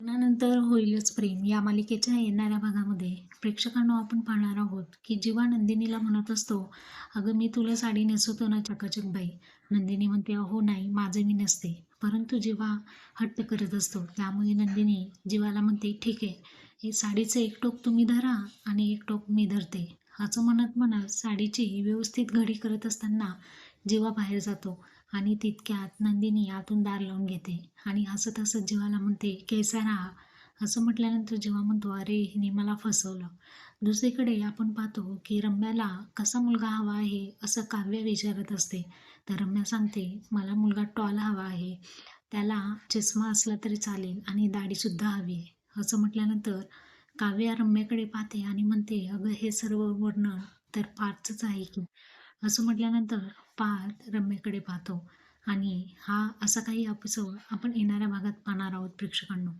लग्नानंतर होईलच प्रेम या मालिकेच्या येणाऱ्या भागामध्ये प्रेक्षकांनो आपण पाहणार आहोत की जेव्हा नंदिनीला म्हणत असतो, अगं मी तुला साडी नेसवतो ना चकाचक बाई. नंदिनी म्हणते, अहो नाही माझं मी नसते. परंतु जेव्हा हट्ट करत असतो त्यामुळे नंदिनी जीवाला म्हणते, ठीक आहे, हे साडीचं एक टोक तुम्ही धरा आणि एक टोक मी धरते. असं म्हणत म्हणत साडीची व्यवस्थित घडी करत असताना जीवा बाहेर जातो आणि तितक्यात नंदिनी आतून दार लावून घेते आणि हसत हसत जीवाला म्हणते, कैसा रहा. असं म्हटल्यानंतर जेव्हा म्हणतो, अरे हिने मला फसवलं. दुसरीकडे आपण पाहतो की रम्याला कसा मुलगा हवा आहे असं काव्य विचारत असते. तर रम्या सांगते, मला मुलगा टॉल हवा आहे, त्याला चष्मा असला तरी चालेल आणि दाढीसुद्धा हवी आहे. असं म्हटल्यानंतर काव्या रम्याकडे पाहते आणि म्हणते, अगं हे सर्व वर्णन तर पार्थच आहे की. असं म्हटल्यानंतर पार्थ रम्याकडे पाहतो आणि हा असा काही एपिसोड आपण येणाऱ्या भागात पाहणार आहोत प्रेक्षकांनो.